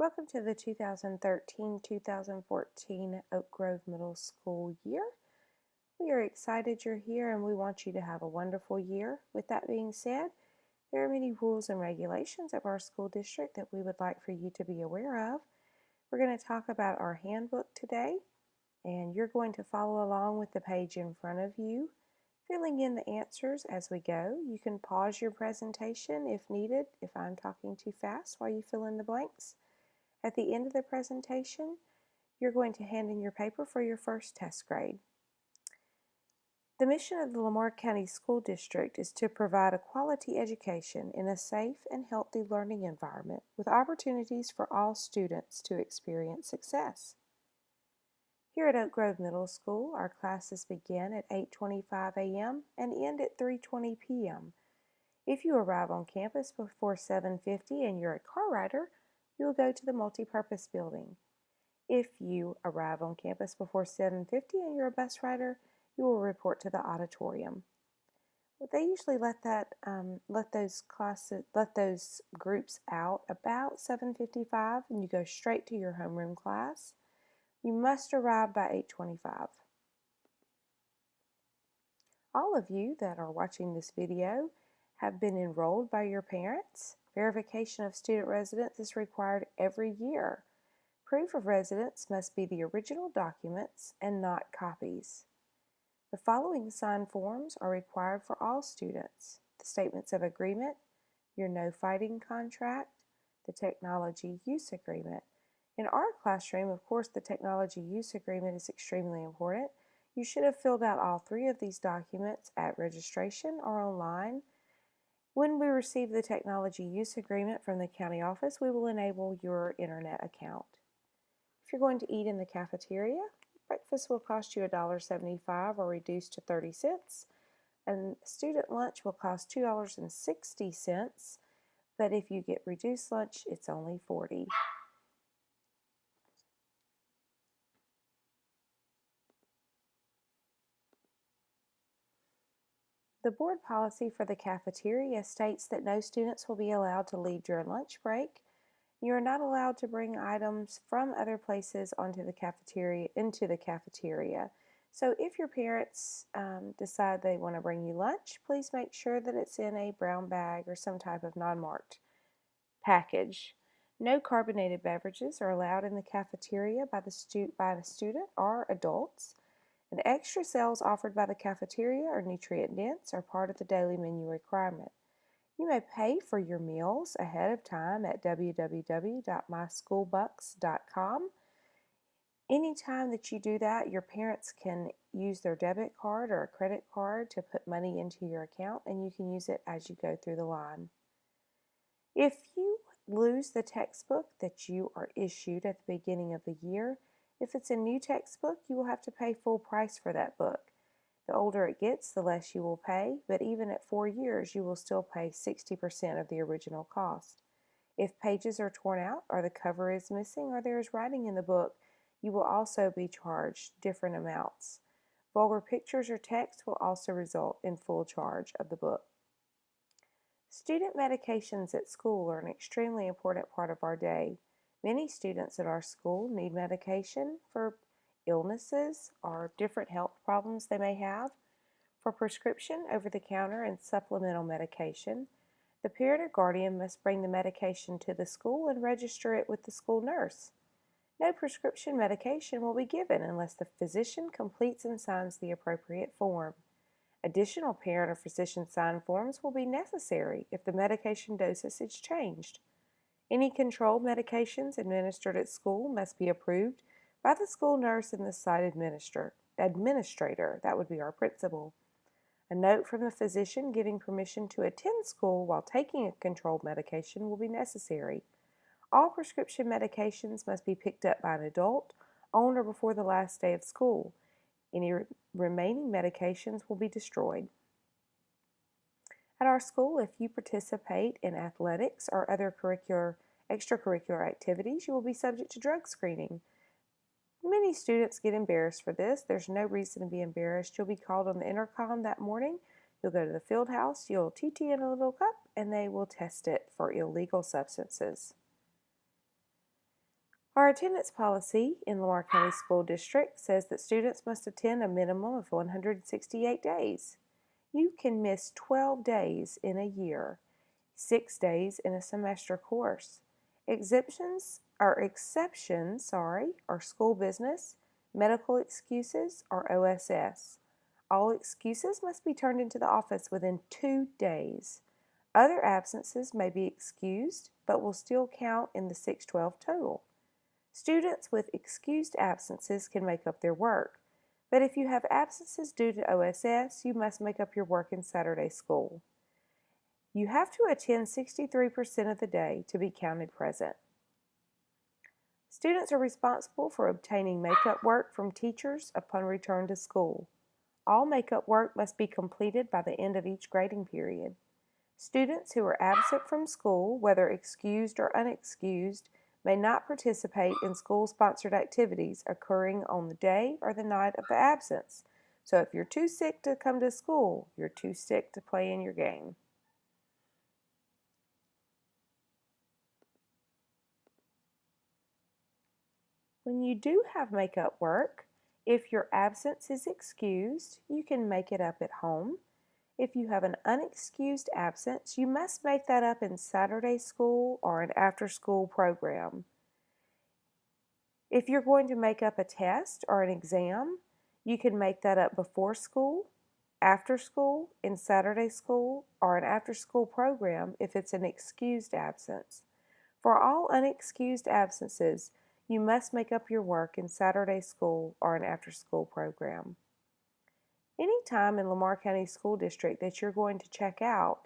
Welcome to the 2013-2014 Oak Grove Middle School year. We are excited you're here and we want you to have a wonderful year. With that being said, there are many rules and regulations of our school district that we would like for you to be aware of. We're going to talk about our handbook today, and you're going to follow along with the page in front of you, filling in the answers as we go. You can pause your presentation if needed, if I'm talking too fast while you fill in the blanks. At the end of the presentation, you're going to hand in your paper for your first test grade. The mission of the Lamar County School District is to provide a quality education in a safe and healthy learning environment with opportunities for all students to experience success. Here at Oak Grove Middle School, our classes begin at 8:25 a.m. and end at 3:20 p.m. If you arrive on campus before 7:50 and you're a car rider, you will go to the multipurpose building. If you arrive on campus before 7:50 and you're a bus rider, you will report to the auditorium. Well, they usually let those groups out about 7:55, and you go straight to your homeroom class. You must arrive by 8:25. All of you that are watching this video have been enrolled by your parents. Verification of student residence is required every year. Proof of residence must be the original documents and not copies. The following signed forms are required for all students: the statements of agreement, your no fighting contract, the technology use agreement. In our classroom, of course, the technology use agreement is extremely important. You should have filled out all three of these documents at registration or online. When we receive the technology use agreement from the county office, we will enable your internet account. If you're going to eat in the cafeteria, breakfast will cost you $1.75 or reduced to 30 cents, and student lunch will cost $2.60, but if you get reduced lunch, it's only $40. The board policy for the cafeteria states that no students will be allowed to leave during lunch break. You are not allowed to bring items from other places into the cafeteria. So if your parents decide they want to bring you lunch, please make sure that it's in a brown bag or some type of non-marked package. No carbonated beverages are allowed in the cafeteria by the student or adults. And extra sales offered by the cafeteria or nutrient dense are part of the daily menu requirement. You may pay for your meals ahead of time at www.myschoolbucks.com. Anytime that you do that, your parents can use their debit card or a credit card to put money into your account, and you can use it as you go through the line. If you lose the textbook that you are issued at the beginning of the year, if it's a new textbook, you will have to pay full price for that book. The older it gets, the less you will pay, but even at 4 years, you will still pay 60% of the original cost. If pages are torn out, or the cover is missing, or there is writing in the book, you will also be charged different amounts. Vulgar pictures or text will also result in full charge of the book. Student medications at school are an extremely important part of our day. Many students at our school need medication for illnesses or different health problems they may have. For prescription, over-the-counter, and supplemental medication, the parent or guardian must bring the medication to the school and register it with the school nurse. No prescription medication will be given unless the physician completes and signs the appropriate form. Additional parent or physician signed forms will be necessary if the medication dosage is changed. Any controlled medications administered at school must be approved by the school nurse and the site administrator, that would be our principal. A note from the physician giving permission to attend school while taking a controlled medication will be necessary. All prescription medications must be picked up by an adult on or before the last day of school. Any remaining medications will be destroyed. At our school, if you participate in athletics or other extracurricular activities, you will be subject to drug screening. Many students get embarrassed for this. There's no reason to be embarrassed. You'll be called on the intercom that morning. You'll go to the field house, you'll TT in a little cup, and they will test it for illegal substances. Our attendance policy in Lamar County School District says that students must attend a minimum of 168 days. You can miss 12 days in a year, 6 days in a semester course. Exceptions are school business, medical excuses, or OSS. All excuses must be turned into the office within 2 days. Other absences may be excused, but will still count in the 612 total. Students with excused absences can make up their work, but if you have absences due to OSS, you must make up your work in Saturday school. You have to attend 63% of the day to be counted present. Students are responsible for obtaining makeup work from teachers upon return to school. All makeup work must be completed by the end of each grading period. Students who are absent from school, whether excused or unexcused, may not participate in school-sponsored activities occurring on the day or the night of the absence. So if you're too sick to come to school, you're too sick to play in your game. When you do have makeup work, if your absence is excused, you can make it up at home. If you have an unexcused absence, you must make that up in Saturday school or an after-school program. If you're going to make up a test or an exam, you can make that up before school, after school, in Saturday school, or an after-school program if it's an excused absence. For all unexcused absences, you must make up your work in Saturday school or an after-school program. Any time in Lamar County School District that you're going to check out,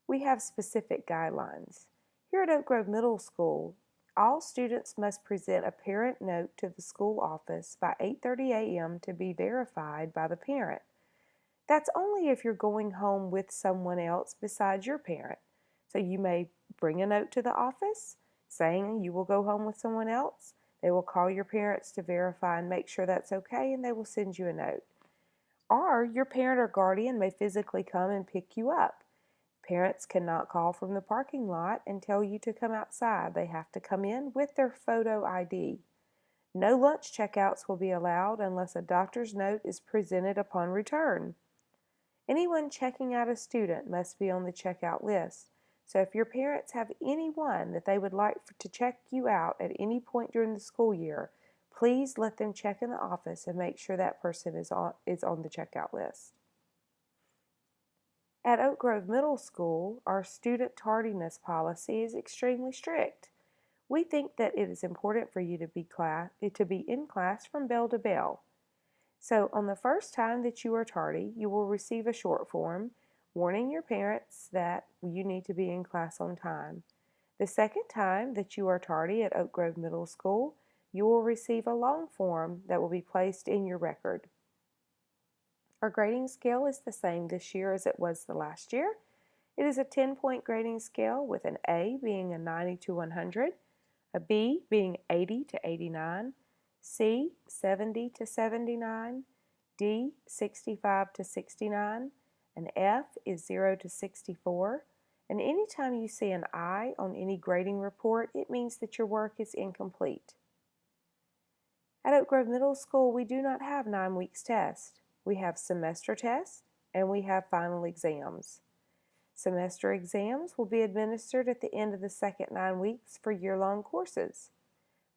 we have specific guidelines. Here at Oak Grove Middle School, all students must present a parent note to the school office by 8:30 a.m. to be verified by the parent. That's only if you're going home with someone else besides your parent. So you may bring a note to the office saying you will go home with someone else. They will call your parents to verify and make sure that's okay, and they will send you a note. Or your parent or guardian may physically come and pick you up. Parents cannot call from the parking lot and tell you to come outside. They have to come in with their photo ID. No lunch checkouts will be allowed unless a doctor's note is presented upon return. Anyone checking out a student must be on the checkout list. So if your parents have anyone that they would like to check you out at any point during the school year, please let them check in the office and make sure that person is on the checkout list. At Oak Grove Middle School, our student tardiness policy is extremely strict. We think that it is important for you to be in class from bell to bell. So on the first time that you are tardy, you will receive a short form warning your parents that you need to be in class on time. The second time that you are tardy at Oak Grove Middle School, you will receive a long form that will be placed in your record. Our grading scale is the same this year as it was the last year. It is a 10-point grading scale with an A being a 90 to 100, a B being 80 to 89, C 70 to 79, D 65 to 69, an F is 0 to 64, and anytime you see an I on any grading report, it means that your work is incomplete. At Oak Grove Middle School, we do not have 9 weeks test. We have semester tests and we have final exams. Semester exams will be administered at the end of the second 9 weeks for year-long courses.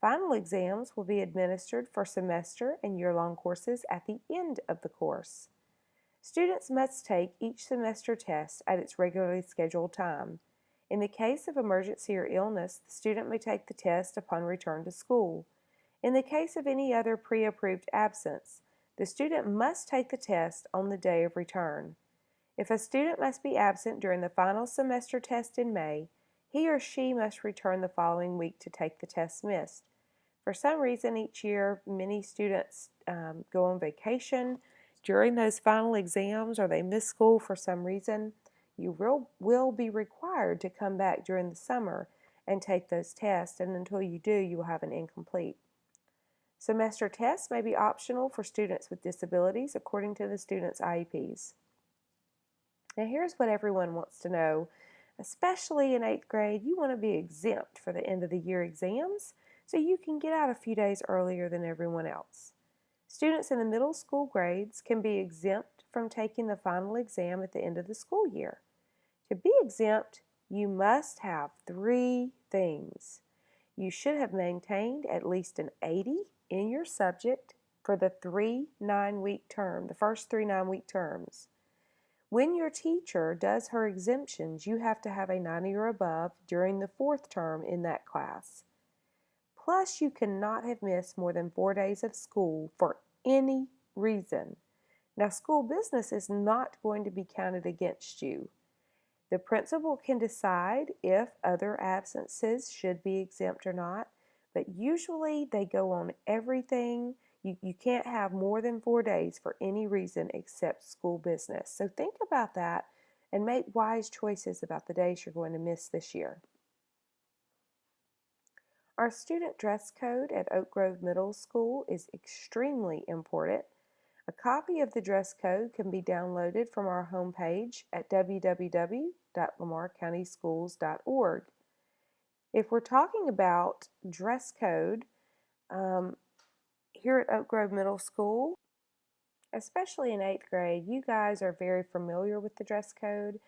Final exams will be administered for semester and year-long courses at the end of the course. Students must take each semester test at its regularly scheduled time. In the case of emergency or illness, the student may take the test upon return to school. In the case of any other pre-approved absence, the student must take the test on the day of return. If a student must be absent during the final semester test in May, he or she must return the following week to take the test missed. For some reason each year, many students go on vacation during those final exams, or they miss school for some reason. You will be required to come back during the summer and take those tests, and until you do, you will have an incomplete. Semester tests may be optional for students with disabilities according to the student's IEPs. Now here's what everyone wants to know, especially in 8th grade. You want to be exempt for the end of the year exams, so you can get out a few days earlier than everyone else. Students in the middle school grades can be exempt from taking the final exam at the end of the school year. To be exempt, you must have three things. You should have maintained at least an 80 in your subject for the first 3 9-week terms. When your teacher does her exemptions, you have to have a 90 or above during the 4th term in that class. Plus, you cannot have missed more than 4 days of school for any reason. Now, school business is not going to be counted against you. The principal can decide if other absences should be exempt or not, but usually they go on everything. You can't have more than 4 days for any reason except school business. So think about that and make wise choices about the days you're going to miss this year. Our student dress code at Oak Grove Middle School is extremely important. A copy of the dress code can be downloaded from our homepage at www.lamarcountyschools.org. If we're talking about dress code here at Oak Grove Middle School, especially in 8th grade, you guys are very familiar with the dress code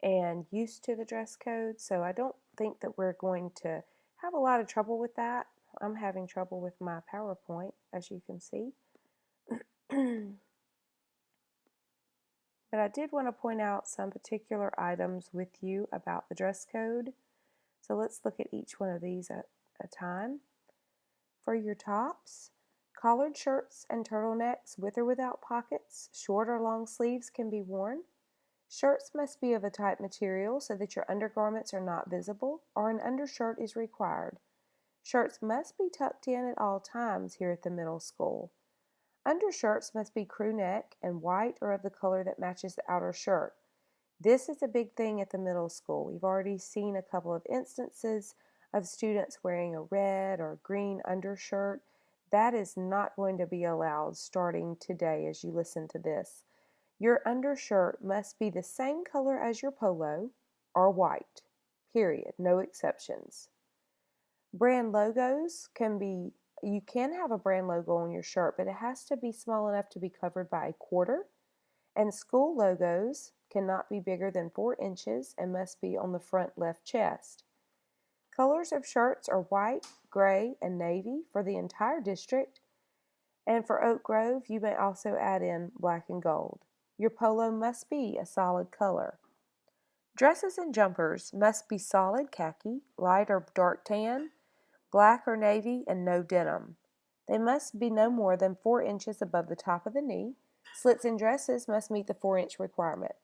and used to the dress code, so I don't think that we're going to have a lot of trouble with that. I'm having trouble with my PowerPoint, as you can see. But I did want to point out some particular items with you about the dress code. So let's look at each one of these at a time. For your tops, collared shirts and turtlenecks with or without pockets, short or long sleeves can be worn. Shirts must be of a tight material so that your undergarments are not visible, or an undershirt is required. Shirts must be tucked in at all times here at the middle school. Undershirts must be crew neck and white or of the color that matches the outer shirt. This is a big thing at the middle school. We've already seen a couple of instances of students wearing a red or green undershirt. That is not going to be allowed starting today as you listen to this. Your undershirt must be the same color as your polo or white, period, no exceptions. Brand logos you can have a brand logo on your shirt, but it has to be small enough to be covered by a quarter, and school logos cannot be bigger than 4 inches and must be on the front left chest. Colors of shirts are white, gray, and navy for the entire district, and for Oak Grove, you may also add in black and gold. Your polo must be a solid color. Dresses and jumpers must be solid khaki, light or dark tan, black or navy, and no denim. They must be no more than 4 inches above the top of the knee. Slits in dresses must meet the 4-inch requirement.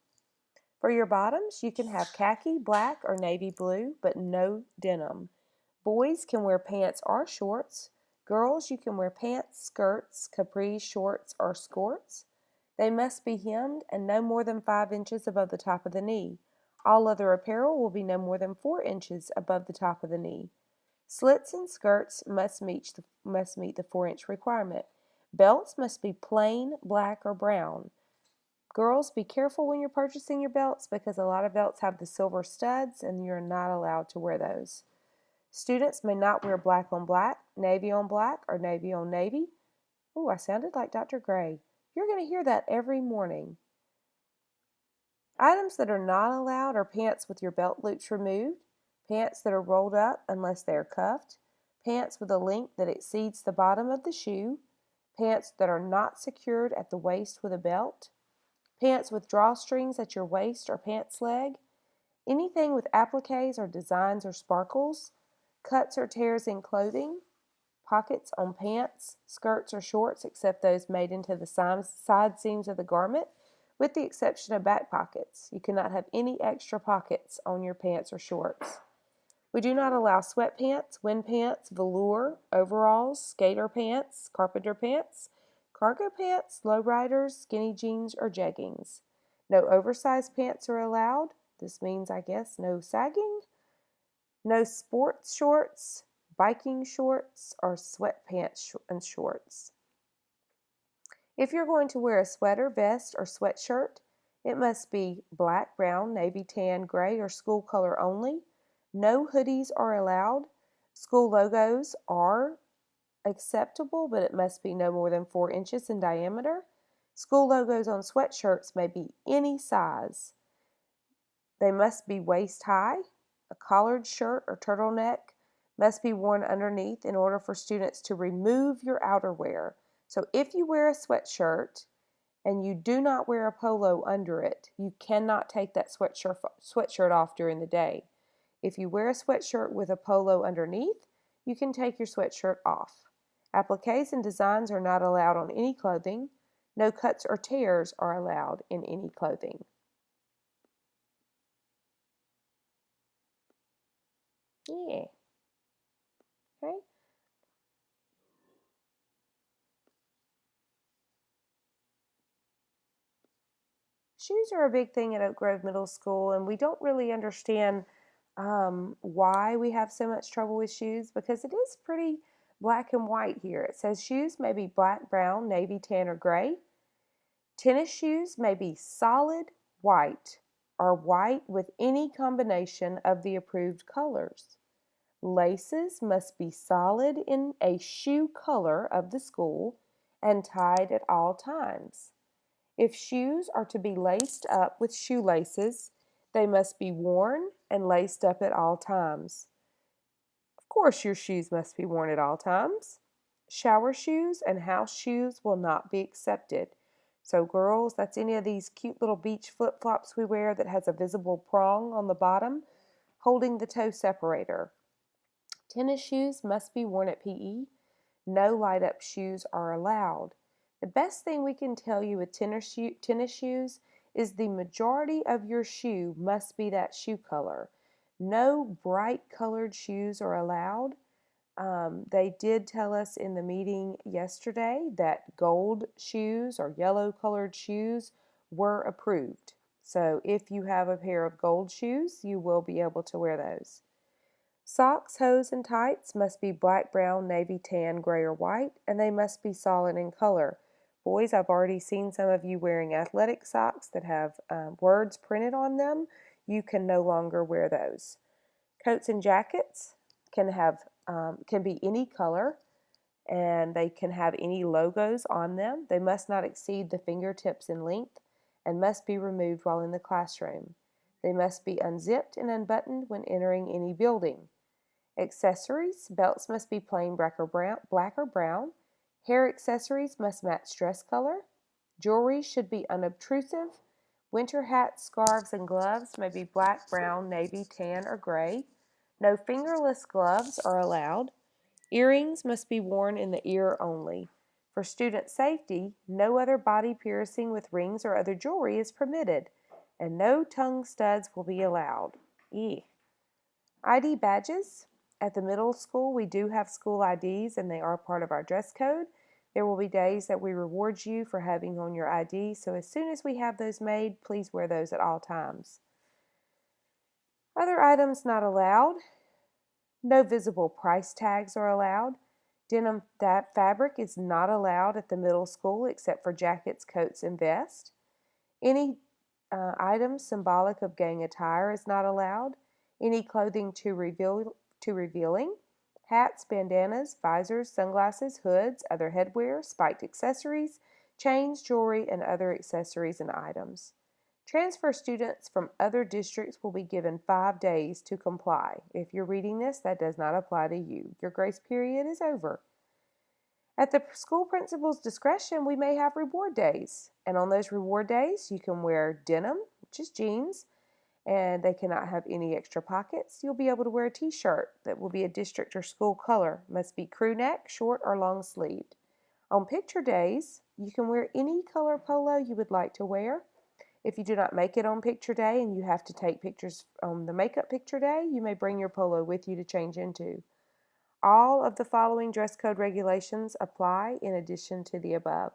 For your bottoms, you can have khaki, black, or navy blue, but no denim. Boys can wear pants or shorts. Girls, you can wear pants, skirts, capris, shorts, or skirts. They must be hemmed and no more than 5 inches above the top of the knee. All other apparel will be no more than 4 inches above the top of the knee. Slits and skirts must meet the 4-inch requirement. Belts must be plain black or brown. Girls, be careful when you're purchasing your belts because a lot of belts have the silver studs and you're not allowed to wear those. Students may not wear black on black, navy on black, or navy on navy. Ooh, I sounded like Dr. Gray. You're going to hear that every morning. Items that are not allowed are pants with your belt loops removed, pants that are rolled up unless they are cuffed, pants with a length that exceeds the bottom of the shoe, pants that are not secured at the waist with a belt, pants with drawstrings at your waist or pants leg, anything with appliques or designs or sparkles, cuts or tears in clothing, pockets on pants, skirts, or shorts except those made into the side seams of the garment, with the exception of back pockets. You cannot have any extra pockets on your pants or shorts. We do not allow sweatpants, wind pants, velour, overalls, skater pants, carpenter pants, cargo pants, lowriders, skinny jeans, or jeggings. No oversized pants are allowed. This means, I guess, no sagging. No sports shorts, biking shorts, or sweatpants and shorts. If you're going to wear a sweater, vest, or sweatshirt, it must be black, brown, navy, tan, gray, or school color only. No hoodies are allowed. School logos are acceptable, but it must be no more than 4 inches in diameter. School logos on sweatshirts may be any size. They must be waist high. A collared shirt or turtleneck must be worn underneath in order for students to remove your outerwear. So if you wear a sweatshirt and you do not wear a polo under it, you cannot take that sweatshirt off during the day. If you wear a sweatshirt with a polo underneath, you can take your sweatshirt off. Appliques and designs are not allowed on any clothing. No cuts or tears are allowed in any clothing. Yeah. Okay. Shoes are a big thing at Oak Grove Middle School, and we don't really understand why we have so much trouble with shoes because it is pretty black and white here. It says shoes may be black, brown, navy, tan, or gray. Tennis shoes may be solid white or white with any combination of the approved colors. Laces must be solid in a shoe color of the school and tied at all times. If shoes are to be laced up with shoelaces, they must be worn and laced up at all times. Of course, your shoes must be worn at all times. Shower shoes and house shoes will not be accepted. So girls, that's any of these cute little beach flip-flops we wear that has a visible prong on the bottom holding the toe separator. Tennis shoes must be worn at PE. No light-up shoes are allowed. The best thing we can tell you with tennis shoes is the majority of your shoe must be that shoe color. No bright colored shoes are allowed. They did tell us in the meeting yesterday that gold shoes or yellow colored shoes were approved. So if you have a pair of gold shoes, you will be able to wear those. Socks, hose, and tights must be black, brown, navy, tan, gray, or white, and they must be solid in color. Boys, I've already seen some of you wearing athletic socks that have words printed on them. You can no longer wear those. Coats and jackets can be any color, and they can have any logos on them. They must not exceed the fingertips in length and must be removed while in the classroom. They must be unzipped and unbuttoned when entering any building. Accessories, belts must be plain black or brown. Hair accessories must match dress color. Jewelry should be unobtrusive. Winter hats, scarves, and gloves may be black, brown, navy, tan, or gray. No fingerless gloves are allowed. Earrings must be worn in the ear only. For student safety, no other body piercing with rings or other jewelry is permitted, and no tongue studs will be allowed. ID badges. At the middle school, we do have school IDs, and they are part of our dress code. There will be days that we reward you for having on your ID, so as soon as we have those made, please wear those at all times. Other items not allowed. No visible price tags are allowed. Denim fabric is not allowed at the middle school except for jackets, coats, and vests. Any item symbolic of gang attire is not allowed. Any clothing too revealing. Hats, bandanas, visors, sunglasses, hoods, other headwear, spiked accessories, chains, jewelry, and other accessories and items. Transfer students from other districts will be given 5 days to comply. If you're reading this, that does not apply to you. Your grace period is over. At the school principal's discretion, we may have reward days. And on those reward days, you can wear denim, which is jeans, and they cannot have any extra pockets. You'll be able to wear a t-shirt that will be a district or school color. Must be crew neck, short, or long sleeved. On picture days, you can wear any color polo you would like to wear. If you do not make it on picture day and you have to take pictures on the makeup picture day, you may bring your polo with you to change into. All of the following dress code regulations apply in addition to the above.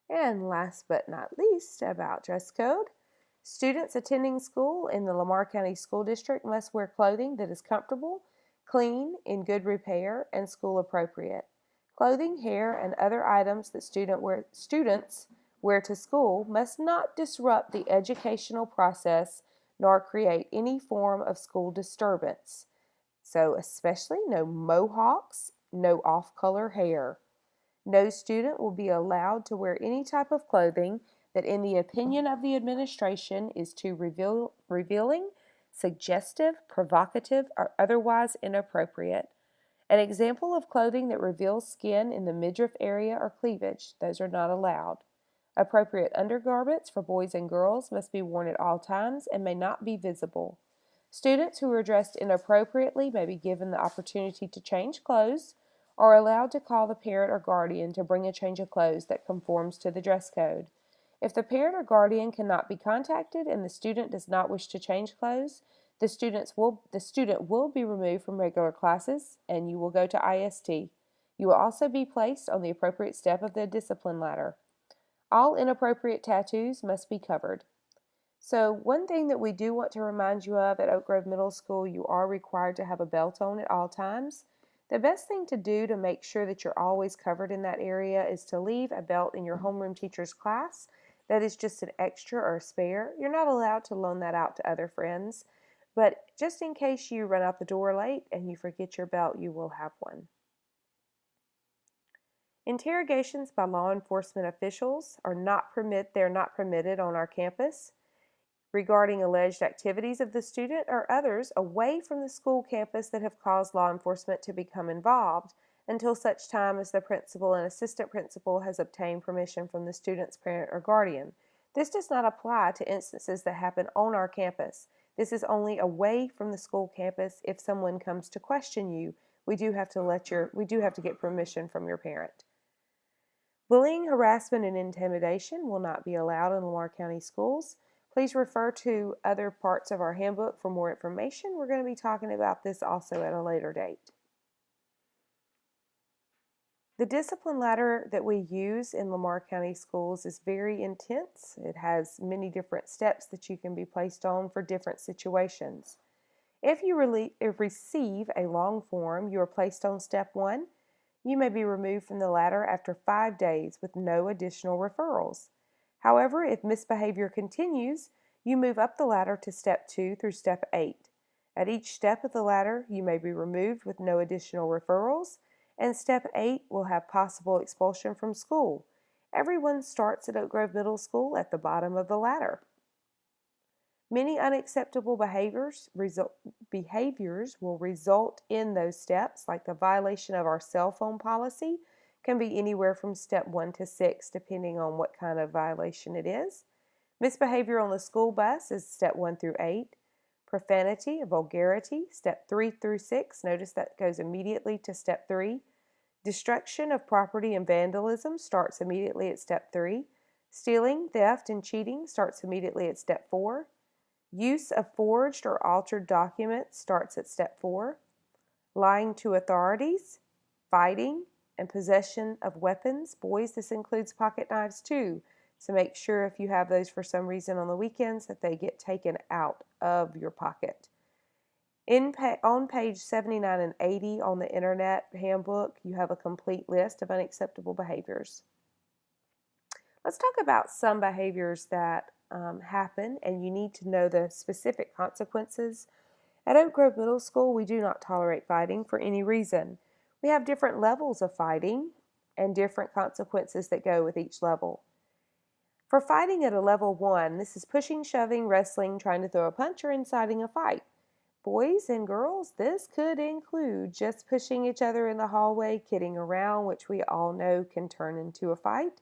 And last but not least, about dress code. Students attending school in the Lamar County School District must wear clothing that is comfortable, clean, in good repair, and school appropriate. Clothing, hair, and other items that students wear to school must not disrupt the educational process nor create any form of school disturbance. So especially no mohawks, no off-color hair. No student will be allowed to wear any type of clothing that, in the opinion of the administration, is too revealing, suggestive, provocative, or otherwise inappropriate. An example of clothing that reveals skin in the midriff area or cleavage, those are not allowed. Appropriate undergarments for boys and girls must be worn at all times and may not be visible. Students who are dressed inappropriately may be given the opportunity to change clothes or allowed to call the parent or guardian to bring a change of clothes that conforms to the dress code. If the parent or guardian cannot be contacted and the student does not wish to change clothes, the student will be removed from regular classes and you will go to IST. You will also be placed on the appropriate step of the discipline ladder. All inappropriate tattoos must be covered. So one thing that we do want to remind you of at Oak Grove Middle School, you are required to have a belt on at all times. The best thing to do to make sure that you're always covered in that area is to leave a belt in your homeroom teacher's class. That is just an extra or a spare. You're not allowed to loan that out to other friends, but just in case you run out the door late and you forget your belt, you will have one. Interrogations by law enforcement officials are not permitted on our campus regarding alleged activities of the student or others away from the school campus that have caused law enforcement to become involved until such time as the principal and assistant principal has obtained permission from the student's parent or guardian. This does not apply to instances that happen on our campus. This is only away from the school campus. If someone comes to question you, we do have to get permission from your parent. Bullying, harassment, and intimidation will not be allowed in Lamar County schools. Please refer to other parts of our handbook for more information. We're going to be talking about this also at a later date. The discipline ladder that we use in Lamar County schools is very intense. It has many different steps that you can be placed on for different situations. If you receive a long form, you are placed on step 1. You may be removed from the ladder after 5 days with no additional referrals. However, if misbehavior continues, you move up the ladder to step 2 through step 8. At each step of the ladder, you may be removed with no additional referrals, and step 8 will have possible expulsion from school. Everyone starts at Oak Grove Middle School at the bottom of the ladder. Many unacceptable behaviors will result in those steps, like the violation of our cell phone policy can be anywhere from step 1 to 6, depending on what kind of violation it is. Misbehavior on the school bus is step 1 through 8. Profanity, vulgarity, step 3 through 6. Notice that goes immediately to step 3. Destruction of property and vandalism starts immediately at step 3. Stealing, theft, and cheating starts immediately at step 4. Use of forged or altered documents starts at step 4. Lying to authorities, fighting, and possession of weapons. Boys, this includes pocket knives too. So make sure if you have those for some reason on the weekends that they get taken out of your pocket. On page 79 and 80 on the Internet Handbook, you have a complete list of unacceptable behaviors. Let's talk about some behaviors that happen, and you need to know the specific consequences. At Oak Grove Middle School, we do not tolerate fighting for any reason. We have different levels of fighting and different consequences that go with each level. For fighting at a level 1, this is pushing, shoving, wrestling, trying to throw a punch, or inciting a fight. Boys and girls, this could include just pushing each other in the hallway, kidding around, which we all know can turn into a fight.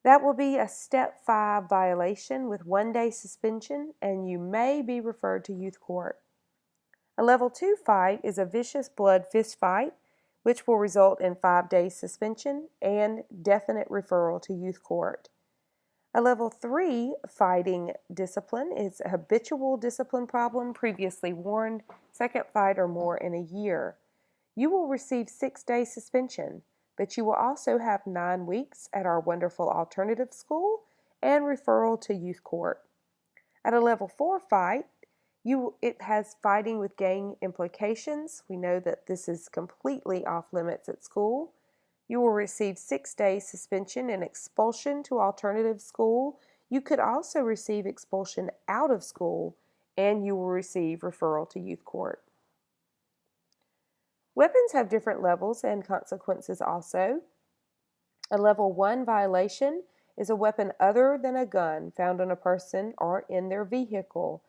That will be a step 5 violation with 1 day suspension, and you may be referred to youth court. A level 2 fight is a vicious blood fist fight, which will result in 5 days suspension and definite referral to youth court. A level 3 fighting discipline is a habitual discipline problem previously warned, second fight or more in a year. You will receive 6 days suspension, but you will also have 9 weeks at our wonderful alternative school and referral to youth court. At a level 4 fight, it has fighting with gang implications. We know that this is completely off limits at school. You will receive 6 days suspension and expulsion to alternative school. You could also receive expulsion out of school, and you will receive referral to youth court. Weapons have different levels and consequences also. A level 1 violation is a weapon other than a gun found on a person or in their vehicle.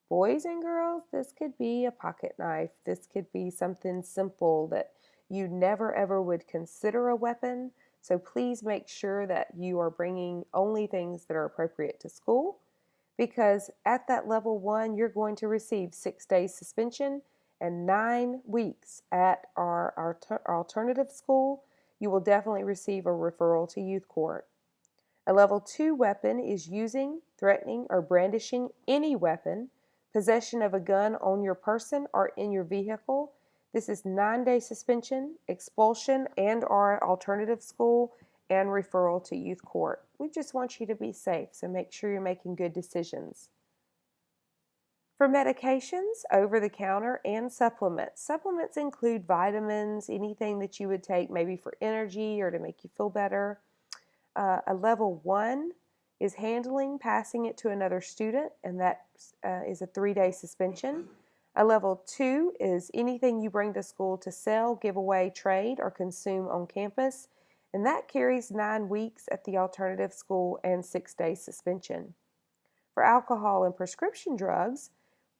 Boys and girls, this could be a pocket knife. This could be something simple that you never ever would consider a weapon. So please make sure that you are bringing only things that are appropriate to school, because at that level 1, you're going to receive 6 days suspension and 9 weeks at our alternative school. You will definitely receive a referral to youth court. A level 2 weapon is using, threatening, or brandishing any weapon, possession of a gun on your person or in your vehicle. This is 9-day suspension, expulsion, and/or alternative school, and referral to youth court. We just want you to be safe, so make sure you're making good decisions. For medications, over-the-counter, and supplements. Supplements include vitamins, anything that you would take maybe for energy or to make you feel better. A level 1 is handling, passing it to another student, and that is a 3-day suspension. A level 2 is anything you bring to school to sell, give away, trade, or consume on campus, and that carries 9 weeks at the alternative school and 6 days suspension. For alcohol and prescription drugs,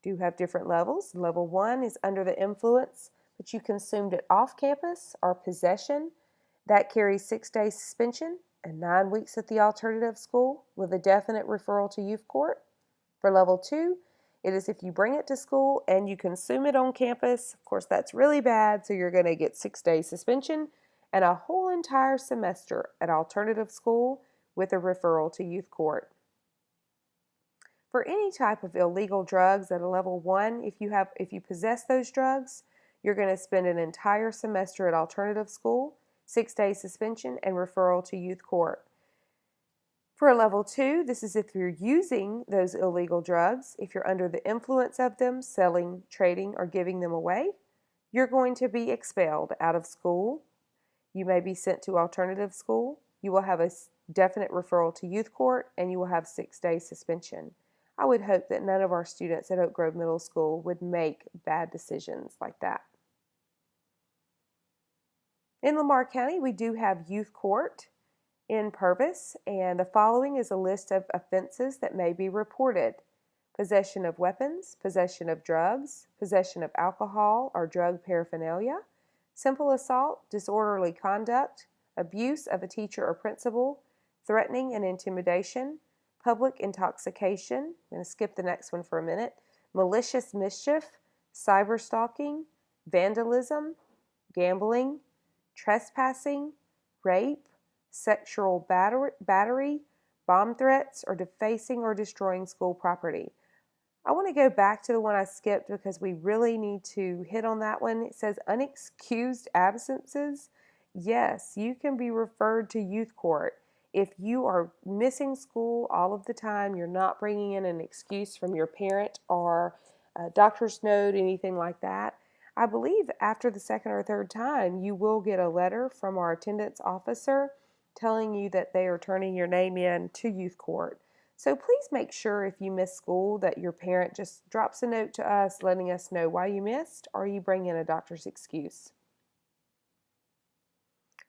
do have different levels. Level 1 is under the influence, but you consumed it off campus, or possession. That carries 6 days suspension and 9 weeks at the alternative school with a definite referral to youth court. For level 2, it is if you bring it to school and you consume it on campus. Of course, that's really bad, so you're going to get 6 days suspension and a whole entire semester at alternative school with a referral to youth court. For any type of illegal drugs at a level 1, if you possess those drugs, you're going to spend an entire semester at alternative school, 6 days suspension, and referral to youth court. For a level 2, this is if you're using those illegal drugs, if you're under the influence of them, selling, trading, or giving them away, you're going to be expelled out of school. You may be sent to alternative school. You will have a definite referral to youth court, and you will have 6 days suspension. I would hope that none of our students at Oak Grove Middle School would make bad decisions like that. In Lamar County, we do have youth court in Purvis, and the following is a list of offenses that may be reported: possession of weapons, possession of drugs, possession of alcohol or drug paraphernalia, simple assault, disorderly conduct, abuse of a teacher or principal, threatening and intimidation, public intoxication, I'm going to skip the next one for a minute, malicious mischief, cyberstalking, vandalism, gambling, trespassing, rape, sexual battery, bomb threats, or defacing or destroying school property. I want to go back to the one I skipped because we really need to hit on that one. It says unexcused absences. Yes, you can be referred to youth court. If you are missing school all of the time, you're not bringing in an excuse from your parent or a doctor's note, anything like that, I believe after the second or third time, you will get a letter from our attendance officer telling you that they are turning your name in to youth court. So please make sure if you miss school that your parent just drops a note to us letting us know why you missed, or you bring in a doctor's excuse.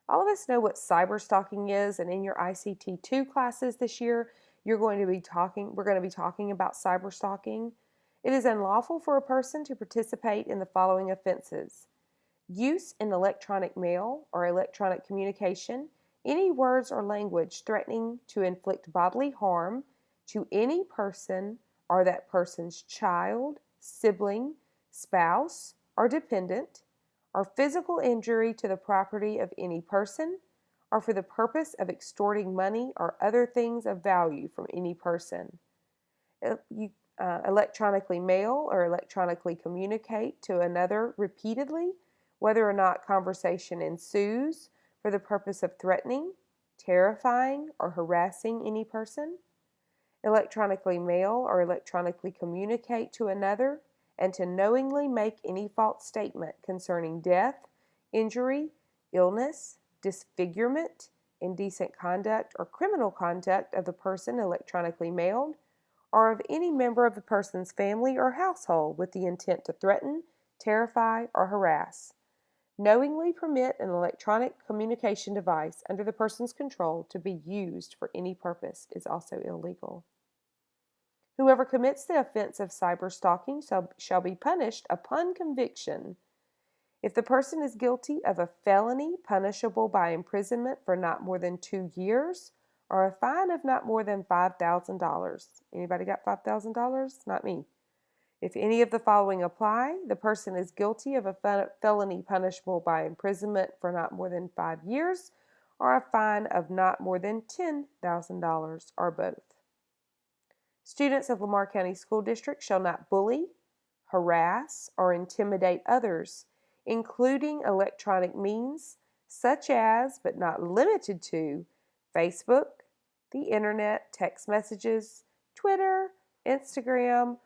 All of us know what cyberstalking is, and in your ICT 2 classes this year, we're going to be talking about cyberstalking. It is unlawful for a person to participate in the following offenses: use in electronic mail or electronic communication any words or language threatening to inflict bodily harm to any person or that person's child, sibling, spouse, or dependent, or physical injury to the property of any person, or for the purpose of extorting money or other things of value from any person. You electronically mail or electronically communicate to another repeatedly, whether or not conversation ensues, for the purpose of threatening, terrifying, or harassing any person. Electronically mail or electronically communicate to another, and to knowingly make any false statement concerning death, injury, illness, disfigurement, indecent conduct, or criminal conduct of the person electronically mailed, or of any member of the person's family or household with the intent to threaten, terrify, or harass. Knowingly permit an electronic communication device under the person's control to be used for any purpose is also illegal. Whoever commits the offense of cyberstalking shall be punished upon conviction. If the person is guilty of a felony punishable by imprisonment for not more than 2 years or a fine of not more than $5,000. Anybody got $5,000? Not me. If any of the following apply, the person is guilty of a felony punishable by imprisonment for not more than 5 years or a fine of not more than $10,000 or both. Students of Lamar County School District shall not bully, harass, or intimidate others, including electronic means such as, but not limited to, Facebook, the internet, text messages, Twitter, Instagram,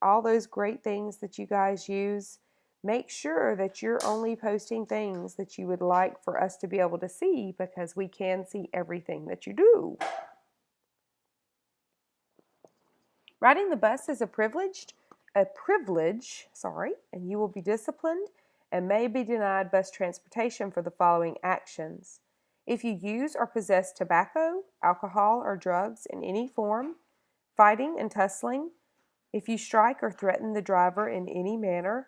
all those great things that you guys use. Make sure that you're only posting things that you would like for us to be able to see, because we can see everything that you do. Riding the bus is a privilege, and you will be disciplined and may be denied bus transportation for the following actions. If you use or possess tobacco, alcohol, or drugs in any form, fighting and tussling, if you strike or threaten the driver in any manner,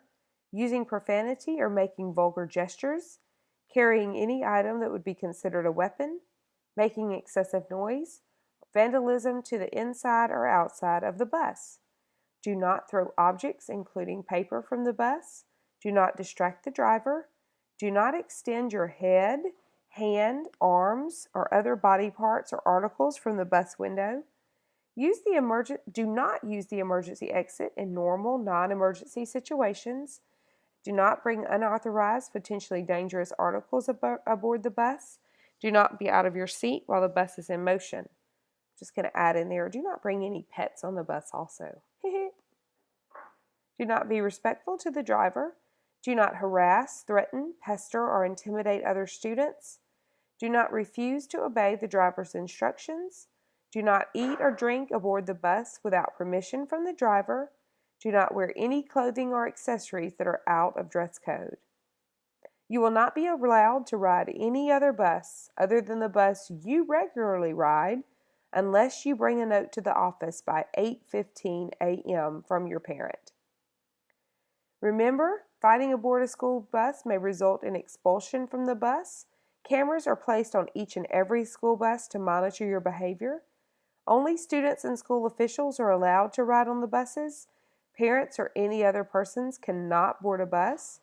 using profanity or making vulgar gestures, carrying any item that would be considered a weapon, making excessive noise, vandalism to the inside or outside of the bus. Do not throw objects, including paper, from the bus. Do not distract the driver. Do not extend your head, hand, arms, or other body parts or articles from the bus window. Do not use the emergency exit in normal, non-emergency situations. Do not bring unauthorized, potentially dangerous articles aboard the bus. Do not be out of your seat while the bus is in motion. Just going to add in there, do not bring any pets on the bus also. Do not be respectful to the driver. Do not harass, threaten, pester, or intimidate other students. Do not refuse to obey the driver's instructions. Do not eat or drink aboard the bus without permission from the driver. Do not wear any clothing or accessories that are out of dress code. You will not be allowed to ride any other bus other than the bus you regularly ride unless you bring a note to the office by 8:15 a.m. from your parent. Remember, fighting aboard a school bus may result in expulsion from the bus. Cameras are placed on each and every school bus to monitor your behavior. Only students and school officials are allowed to ride on the buses. Parents or any other persons cannot board a bus.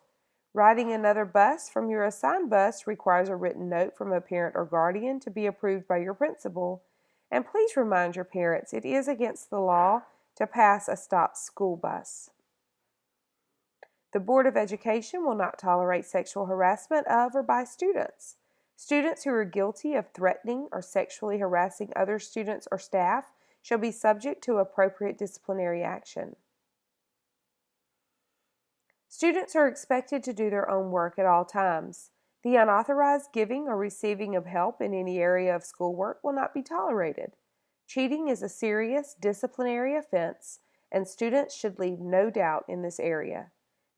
Riding another bus from your assigned bus requires a written note from a parent or guardian to be approved by your principal. And please remind your parents it is against the law to pass a stopped school bus. The Board of Education will not tolerate sexual harassment of or by students. Students who are guilty of threatening or sexually harassing other students or staff shall be subject to appropriate disciplinary action. Students are expected to do their own work at all times. The unauthorized giving or receiving of help in any area of schoolwork will not be tolerated. Cheating is a serious disciplinary offense, and students should leave no doubt in this area.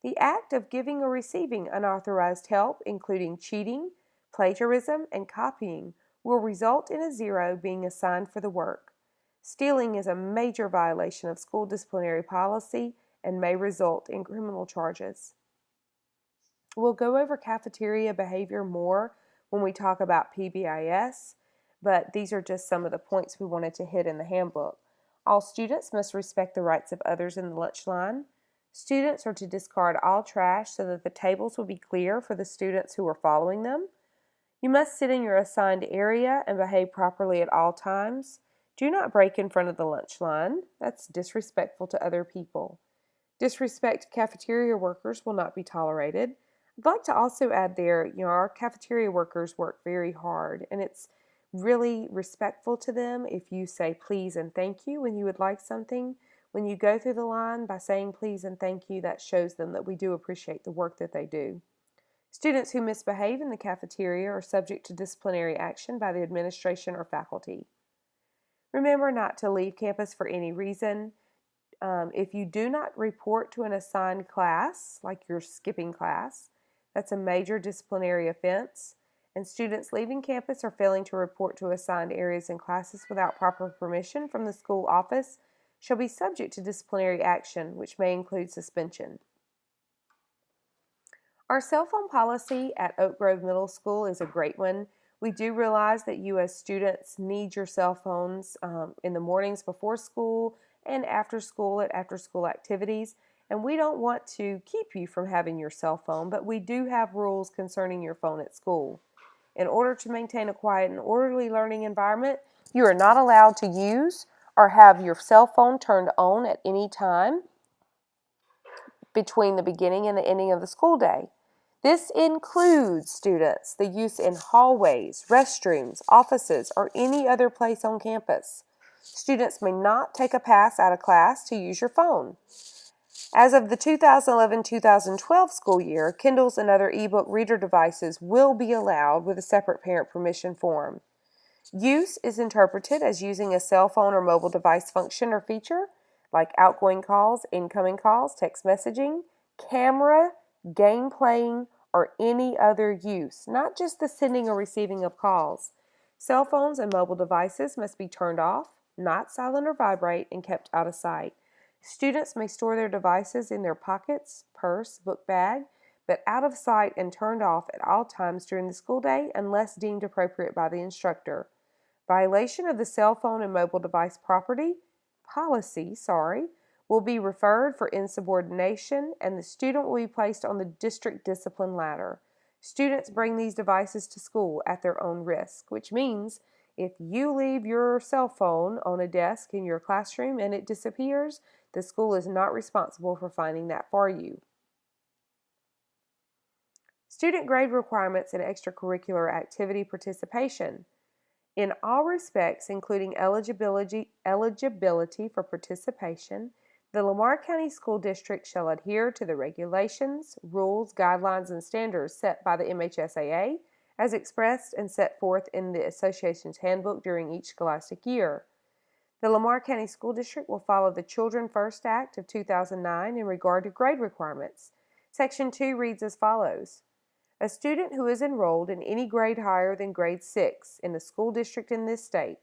The act of giving or receiving unauthorized help, including cheating, plagiarism, and copying, will result in a 0 being assigned for the work. Stealing is a major violation of school disciplinary policy and may result in criminal charges. We'll go over cafeteria behavior more when we talk about PBIS, but these are just some of the points we wanted to hit in the handbook. All students must respect the rights of others in the lunch line. Students are to discard all trash so that the tables will be clear for the students who are following them. You must sit in your assigned area and behave properly at all times. Do not break in front of the lunch line. That's disrespectful to other people. Disrespect to cafeteria workers will not be tolerated. I'd like to also add there, our cafeteria workers work very hard, and it's really respectful to them if you say please and thank you when you would like something. When you go through the line by saying please and thank you, that shows them that we do appreciate the work that they do. Students who misbehave in the cafeteria are subject to disciplinary action by the administration or faculty. Remember not to leave campus for any reason. If you do not report to an assigned class, like you're skipping class, That's a major disciplinary offense, and students leaving campus or failing to report to assigned areas and classes without proper permission from the school office shall be subject to disciplinary action, which may include suspension. Our cell phone policy at Oak Grove Middle School is a great one. We do realize that you as students need your cell phones in the mornings before school and after school at after-school activities, and we don't want to keep you from having your cell phone, but we do have rules concerning your phone at school. In order to maintain a quiet and orderly learning environment, you are not allowed to use or have your cell phone turned on at any time between the beginning and the ending of the school day. This includes, students, the use in hallways, restrooms, offices, or any other place on campus. Students may not take a pass out of class to use your phone. As of the 2011-2012 school year, Kindles and other ebook reader devices will be allowed with a separate parent permission form. Use is interpreted as using a cell phone or mobile device function or feature, like outgoing calls, incoming calls, text messaging, camera, game playing, or any other use, not just the sending or receiving of calls. Cell phones and mobile devices must be turned off, not silent or vibrate, and kept out of sight. Students may store their devices in their pockets, purse, book bag, but out of sight and turned off at all times during the school day unless deemed appropriate by the instructor. Violation of the cell phone and mobile device policy, will be referred for insubordination, and the student will be placed on the district discipline ladder. Students bring these devices to school at their own risk, which means if you leave your cell phone on a desk in your classroom and it disappears, the school is not responsible for finding that for you. Student grade requirements and extracurricular activity participation. In all respects, including eligibility for participation, the Lamar County School District shall adhere to the regulations, rules, guidelines, and standards set by the MHSAA as expressed and set forth in the Association's handbook during each scholastic year. The Lamar County School District will follow the Children First Act of 2009 in regard to grade requirements. Section 2 reads as follows. A student who is enrolled in any grade higher than grade 6 in a school district in this state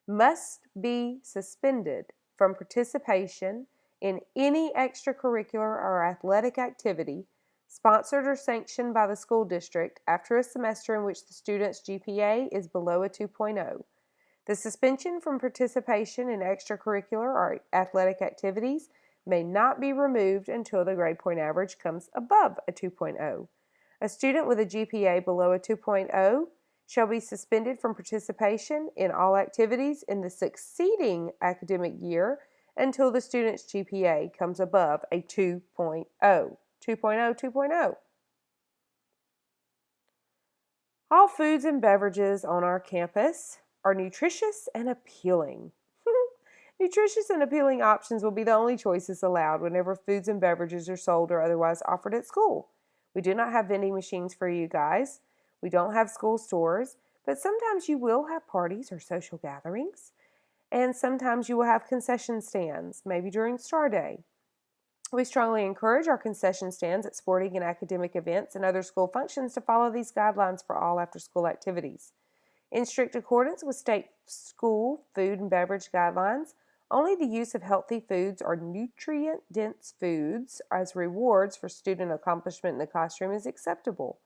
must be suspended from participation in any extracurricular or athletic activity sponsored or sanctioned by the school district after a semester in which the student's GPA is below a 2.0. The suspension from participation in extracurricular or athletic activities may not be removed until the grade point average comes above a 2.0. A student with a GPA below a 2.0 shall be suspended from participation in all activities in the succeeding academic year until the student's GPA comes above a 2.0. 2.0. All foods and beverages on our campus are nutritious and appealing. Nutritious and appealing options will be the only choices allowed whenever foods and beverages are sold or otherwise offered at school. We do not have vending machines for you guys. We don't have school stores, but sometimes you will have parties or social gatherings, and sometimes you will have concession stands, maybe during Star Day. We strongly encourage our concession stands at sporting and academic events and other school functions to follow these guidelines for all after-school activities. In strict accordance with state school food and beverage guidelines, only the use of healthy foods or nutrient-dense foods as rewards for student accomplishment in the classroom is acceptable.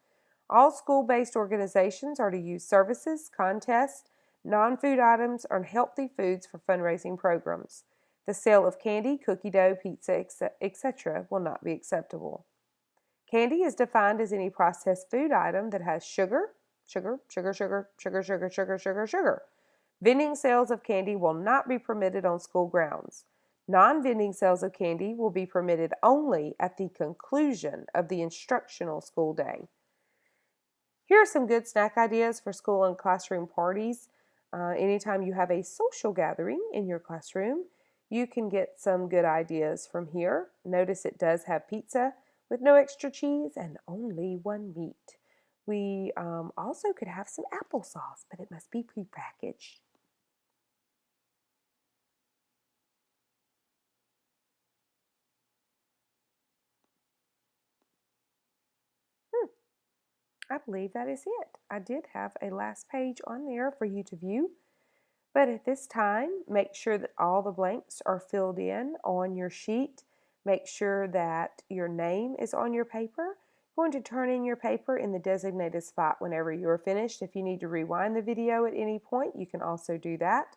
All school-based organizations are to use services, contests, non-food items, or healthy foods for fundraising programs. The sale of candy, cookie dough, pizza, etc. will not be acceptable. Candy is defined as any processed food item that has sugar. Vending sales of candy will not be permitted on school grounds. Non-vending sales of candy will be permitted only at the conclusion of the instructional school day. Here are some good snack ideas for school and classroom parties. Anytime you have a social gathering in your classroom, you can get some good ideas from here. Notice it does have pizza with no extra cheese and only one meat. We also could have some applesauce, but it must be prepackaged. I believe that is it. I did have a last page on there for you to view, but at this time, make sure that all the blanks are filled in on your sheet. Make sure that your name is on your paper. You're going to turn in your paper in the designated spot whenever you're finished. If you need to rewind the video at any point, you can also do that.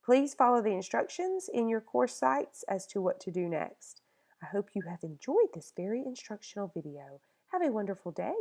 Please follow the instructions in your course sites as to what to do next. I hope you have enjoyed this very instructional video. Have a wonderful day.